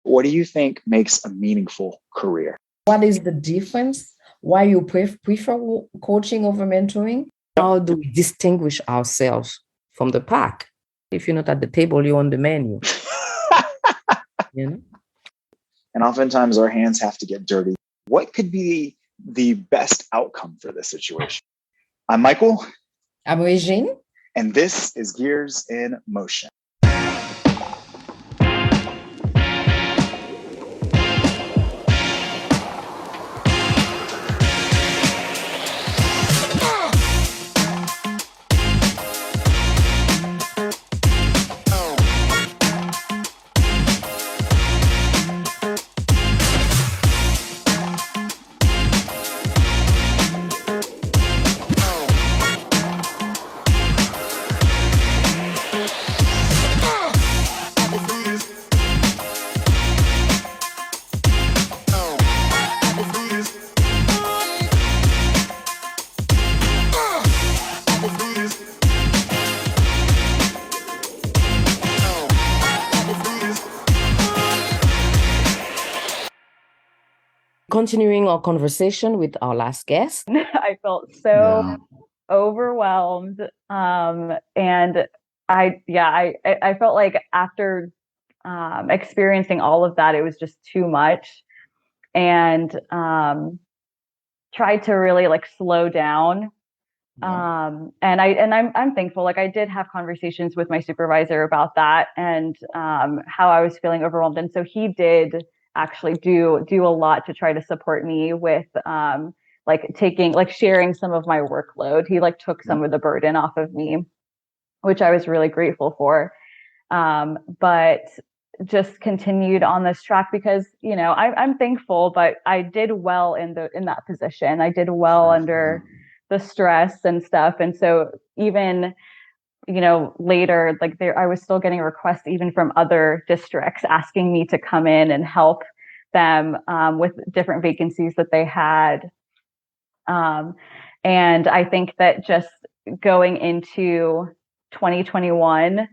What do you think makes a meaningful career? What is the difference? Why you prefer coaching over mentoring? How do we distinguish ourselves from the pack? If you're not at the table, you're on the menu. You know? And oftentimes our hands have to get dirty. What could be the best outcome for this situation? I'm Michael. I'm Regine. And this is Gears in Motion. Continuing our conversation with our last guest. I felt so overwhelmed. And I felt like after experiencing all of that, it was just too much. And tried to really like slow down. And I'm thankful. Like I did have conversations with my supervisor about that and how I was feeling overwhelmed. And so he did actually do a lot to try to support me with sharing some of my workload. He like took some of the burden off of me, which I was really grateful for. But just continued on this track because, you know, I'm thankful, but I did well in that position. I did well under the stress and stuff. And so even, you know, later, like I was still getting requests even from other districts asking me to come in and help them with different vacancies that they had. And I think that just going into 2021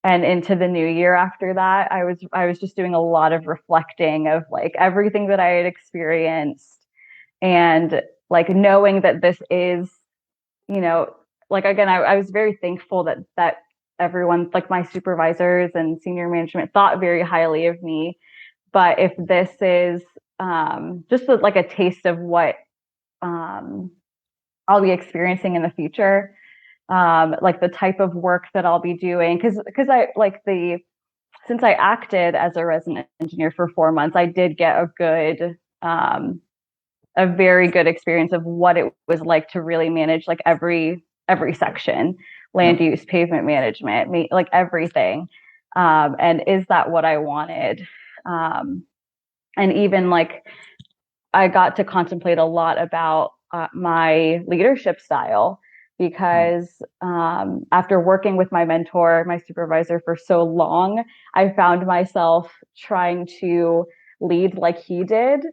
and into the new year after that, I was just doing a lot of reflecting of like everything that I had experienced and like knowing that this is, you know, like, again, I was very thankful that everyone, like my supervisors and senior management thought very highly of me. But if this is just like a taste of what I'll be experiencing in the future, like the type of work that I'll be doing, because since I acted as a resident engineer for 4 months, I did get a very good experience of what it was like to really manage like every section, land use, pavement management, like everything. And is that what I wanted? And even like I got to contemplate a lot about my leadership style because after working with my mentor, my supervisor for so long, I found myself trying to lead like he did.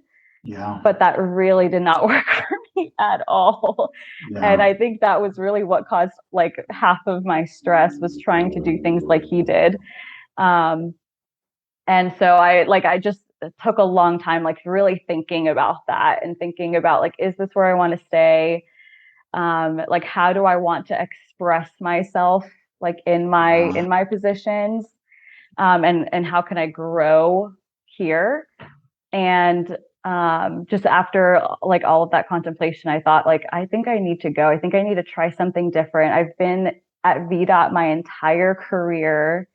Yeah. But that really did not work for me at all. Yeah. And I think that was really what caused like half of my stress was trying to do things like he did. And so I just took a long time, like really thinking about that and thinking about like, is this where I want to stay? Like, how do I want to express myself like in my positions? And how can I grow here? And just after like all of that contemplation, I thought like, I think I need to go. I think I need to try something different. I've been at VDOT my entire career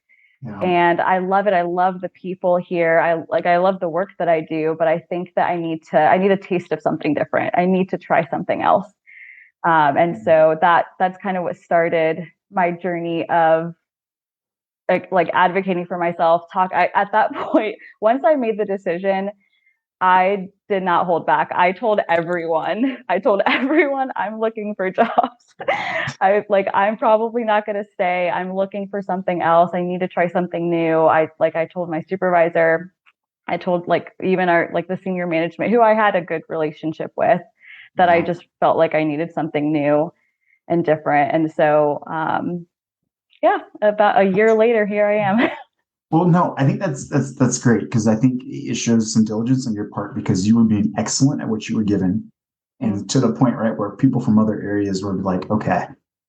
and I love it. I love the people here. I love the work that I do, but I think that I need a taste of something different. I need to try something else. And so that's kind of what started my journey of like advocating for myself. At that point, once I made the decision, I did not hold back. I told everyone I'm looking for jobs. I'm probably not going to stay. I'm looking for something else. I need to try something new. I told my supervisor, I told like even our, like the senior management who I had a good relationship with, that I just felt like I needed something new and different. And so, about a year later, here I am. Well, no, I think that's great because I think it shows some diligence on your part because you were being excellent at what you were given, and to the point, right, where people from other areas were like, okay,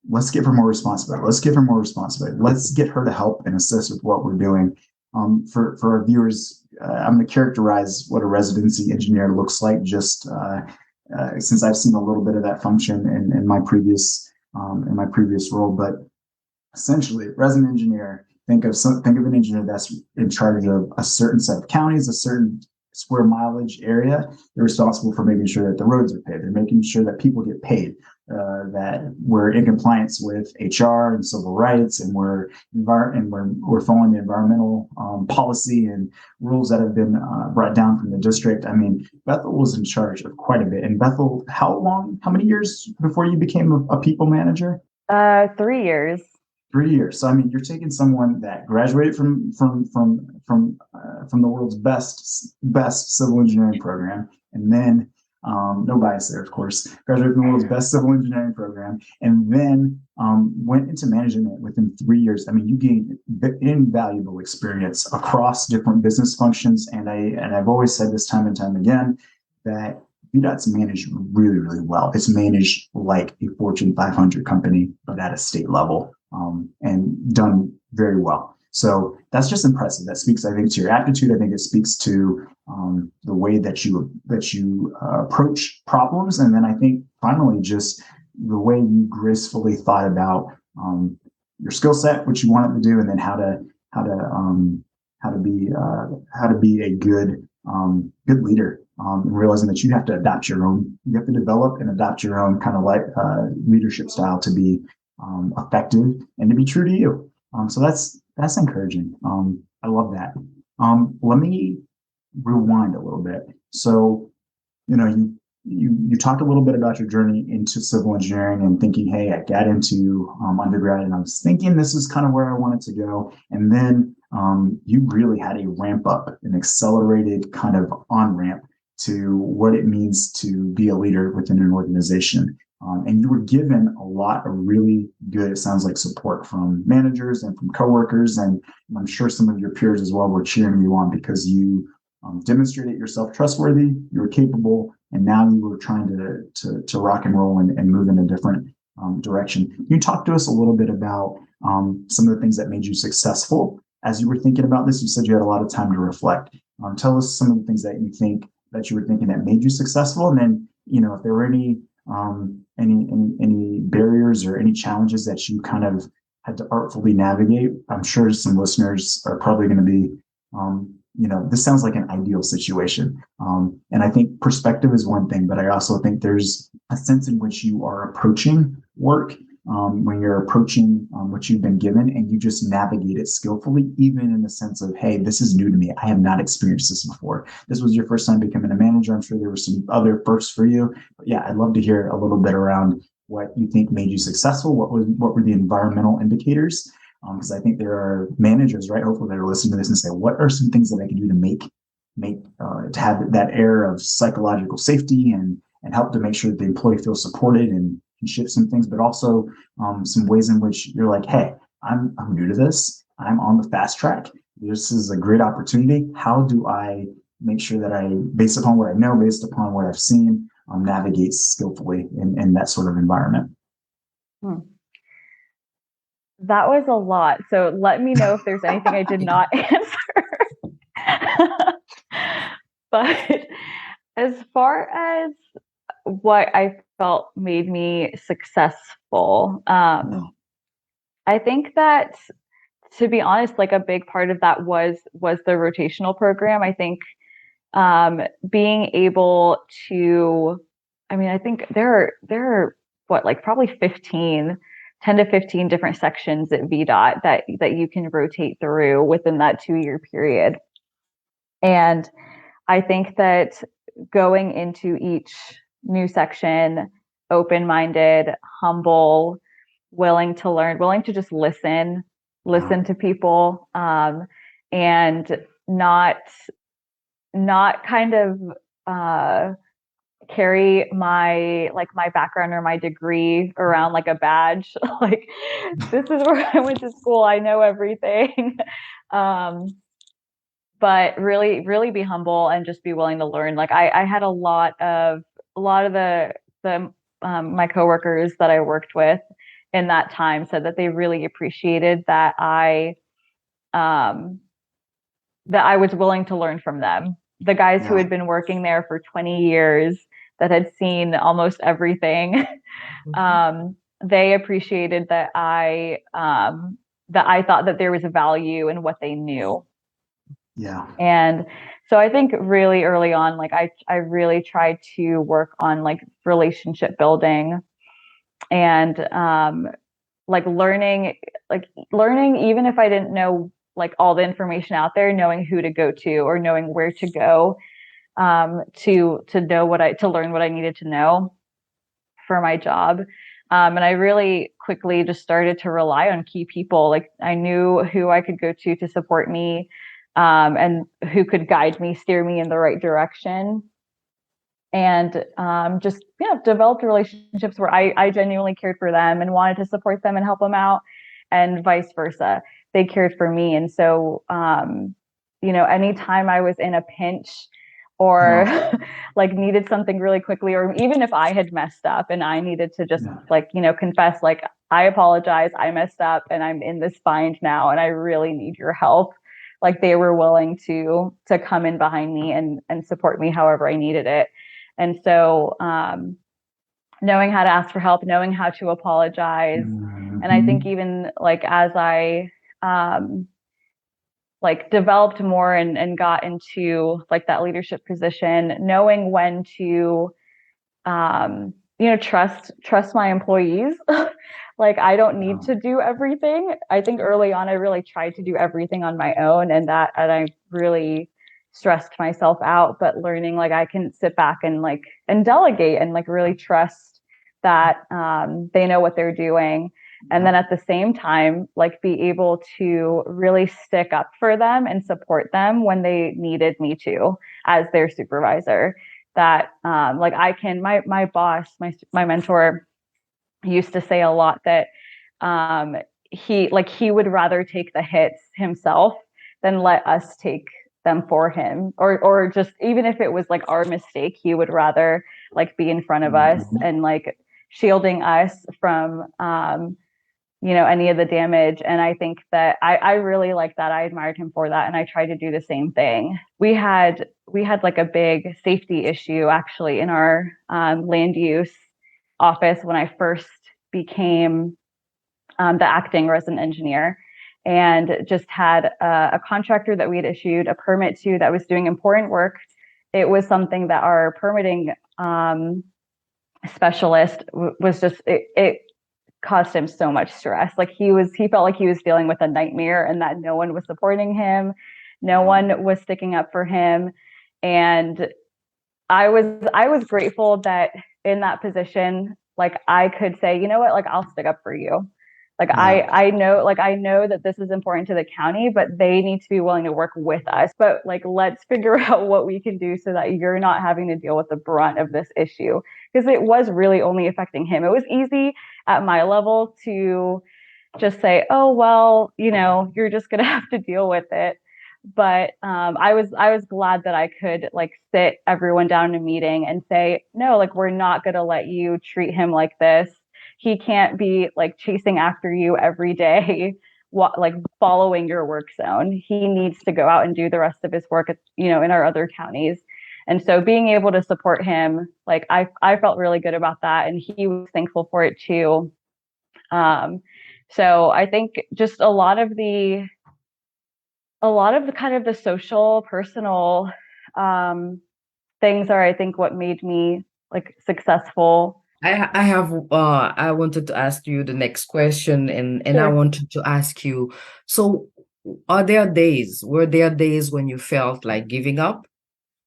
let's give her more responsibility. Let's give her more responsibility. Let's get her to help and assist with what we're doing. For our viewers, I'm going to characterize what a residency engineer looks like, just since I've seen a little bit of that function in my previous role, but essentially, resident engineer. Think of an engineer that's in charge of a certain set of counties, a certain square mileage area. They're responsible for making sure that the roads are paved. They're making sure that people get paid, that we're in compliance with HR and civil rights, and we're following the environmental policy and rules that have been brought down from the district. I mean, Bethel was in charge of quite a bit. And Bethel, how many years before you became a people manager? 3 years. 3 years. So I mean, you're taking someone that graduated from the world's best civil engineering program, and then no bias there, of course. Graduated from the world's best civil engineering program, and then went into management within 3 years. I mean, you gained invaluable experience across different business functions, and I've always said this time and time again that VDOT's managed really, really well. It's managed like a Fortune 500 company, but at a state level, and done very well. So that's just impressive. That speaks, I think, to your aptitude. I think it speaks to the way that you approach problems, and then I think finally just the way you gracefully thought about your skill set, what you wanted to do, and then how to be a good leader. Realizing that you have to develop and adopt your own kind of like leadership style to be effective and to be true to you. So that's encouraging. I love that. Let me rewind a little bit. So, you talked a little bit about your journey into civil engineering and thinking, hey, I got into undergrad and I was thinking this is kind of where I wanted to go. And then you really had a ramp up, an accelerated kind of on ramp to what it means to be a leader within an organization. And you were given a lot of really good, it sounds like, support from managers and from coworkers. And I'm sure some of your peers as well were cheering you on because you demonstrated yourself trustworthy, you were capable, and now you were trying to rock and roll and move in a different direction. Can you talk to us a little bit about some of the things that made you successful as you were thinking about this? You said you had a lot of time to reflect. Tell us some of the things that you were thinking that made you successful, and then if there were any barriers or any challenges that you kind of had to artfully navigate. I'm sure some listeners are probably going to be, this sounds like an ideal situation. And I think perspective is one thing, but I also think there's a sense in which you are approaching work when you're approaching what you've been given, and you just navigate it skillfully, even in the sense of, hey, this is new to me. I have not experienced this before. This was your first time becoming a manager. I'm sure there were some other firsts for you. But yeah, I'd love to hear a little bit around what you think made you successful. What were the environmental indicators? Because I think there are managers, right? Hopefully they're listening to this and say, what are some things that I can do to make to have that air of psychological safety and help to make sure that the employee feels supported and can shift some things, but also some ways in which you're like, hey, I'm new to this. I'm on the fast track. This is a great opportunity. How do I make sure that I, based upon what I know, based upon what I've seen, navigate skillfully in that sort of environment? That was a lot. So let me know if there's anything I did not answer. But as far as what I felt made me successful, I think that, to be honest, like a big part of that was the rotational program. I think being able to, I think there are what, like probably 10 to 15 different sections at VDOT that you can rotate through within that 2-year period. And I think that going into each new section, open-minded, humble, willing to learn, willing to just listen to people, and not kind of carry my background or my degree around like a badge. Like, this is where I went to school. I know everything. But really be humble and just be willing to learn. Like, I had a lot of the my coworkers that I worked with in that time said that they really appreciated that I was willing to learn from them. The guys who had been working there for 20 years, that had seen almost everything, they appreciated that I thought that there was a value in what they knew. Yeah. And so I think really early on, like I really tried to work on like relationship building and like learning, even if I didn't know like all the information out there, knowing who to go to or knowing where to go to learn what I needed to know for my job. And I really quickly just started to rely on key people. Like, I knew who I could go to support me, and who could guide me, steer me in the right direction. And just developed relationships where I genuinely cared for them and wanted to support them and help them out, and vice versa. They cared for me. And so anytime I was in a pinch or like needed something really quickly, or even if I had messed up and I needed to just confess, like, I apologize, I messed up and I'm in this bind now and I really need your help. Like, they were willing to come in behind me and support me however I needed it. And so knowing how to ask for help, knowing how to apologize. And I think even like as I like developed more and got into like that leadership position, knowing when to trust my employees. Like, I don't need to do everything. I think early on I really tried to do everything on my own, and I really stressed myself out. But learning, like, I can sit back and delegate and like really trust that they know what they're doing. And then at the same time, like, be able to really stick up for them and support them when they needed me to, as their supervisor. That like, I can, my boss, my mentor used to say a lot that he would rather take the hits himself than let us take them for him, or just, even if it was like our mistake, he would rather like be in front of us and like shielding us from any of the damage. And I think that I really like that. I admired him for that, and I tried to do the same thing. We had like a big safety issue actually in our land use office when I first became the acting resident engineer, and just had a contractor that we had issued a permit to that was doing important work. It was something that our permitting specialist was just, it caused him so much stress. Like, he felt like he was dealing with a nightmare, and that no one was supporting him, no one was sticking up for him. And I was grateful that in that position, like, I could say, you know what, like, I'll stick up for you. Like, I know that this is important to the county, but they need to be willing to work with us. But like, let's figure out what we can do so that you're not having to deal with the brunt of this issue, because it was really only affecting him. It was easy at my level to just say, oh, well, you're just going to have to deal with it. But I was glad that I could like sit everyone down in a meeting and say, no, like, we're not going to let you treat him like this. He can't be like chasing after you every day, like following your work zone. He needs to go out and do the rest of his work, in our other counties. And so being able to support him, like, I felt really good about that, and he was thankful for it too. So I think just a lot of the kind of the social, personal things are, I think, what made me like successful. I wanted to ask you the next question, and Sure. I wanted to ask you, so were there days when you felt like giving up?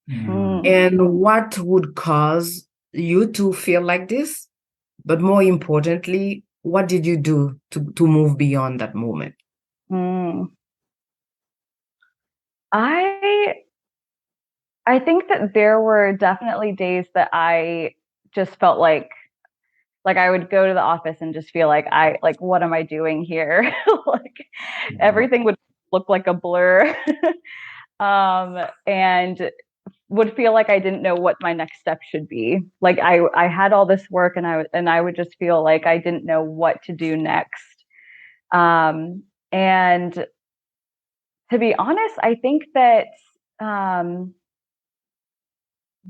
And what would cause you to feel like this? But more importantly, what did you do to move beyond that moment? I I think that there were definitely days that I just felt like I would go to the office and just feel like what am I doing here? Like everything would look like a blur. And would feel like I didn't know what my next step should be. Like I had all this work and I would just feel like I didn't know what to do next. And to be honest, I think that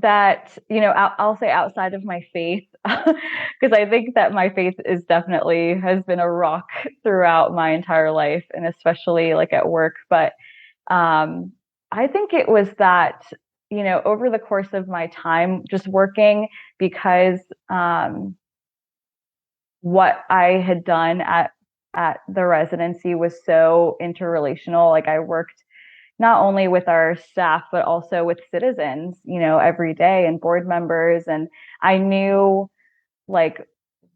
I'll say outside of my faith, because I think that my faith has been a rock throughout my entire life, and especially like at work. But I think it was that, over the course of my time just working, because what I had done at the residency was so interrelational. Like I worked not only with our staff, but also with citizens, every day, and board members. And I knew like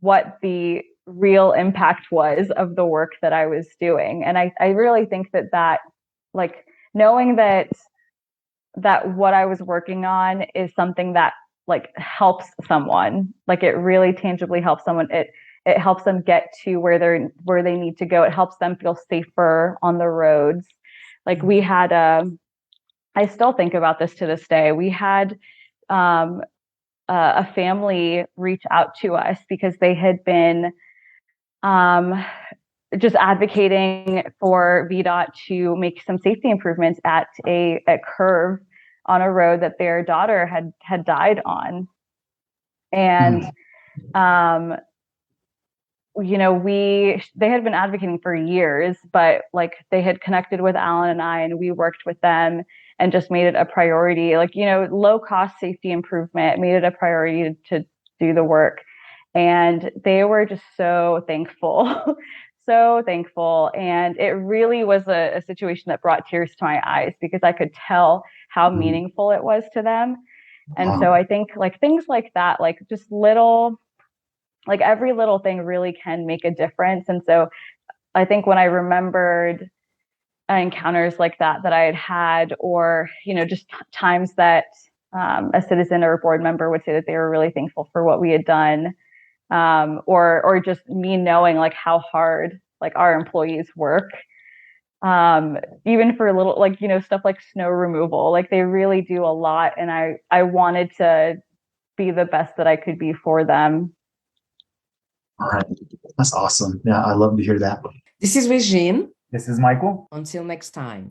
what the real impact was of the work that I was doing. And I really think that like knowing that what I was working on is something that like helps someone, like it really tangibly helps someone. It helps them get to where they need to go. It helps them feel safer on the roads. Like we had I still think about this to this day. We had a family reach out to us because they had been just advocating for VDOT to make some safety improvements at a curve on a road that their daughter had died on. And they had been advocating for years, but like they had connected with Alan and I, and we worked with them and just made it a priority. Like, low cost safety improvement, made it a priority to do the work. And they were just so thankful, so thankful. And it really was a situation that brought tears to my eyes because I could tell how meaningful it was to them. And so I think like things like that, like just like every little thing really can make a difference. And so I think when I remembered encounters like that I had, or, just times that a citizen or a board member would say that they were really thankful for what we had done, or just me knowing like how hard like our employees work, even for little, like, stuff like snow removal, like they really do a lot. And I wanted to be the best that I could be for them. All right. That's awesome. Yeah, I love to hear that. This is Regine. This is Michael. Until next time.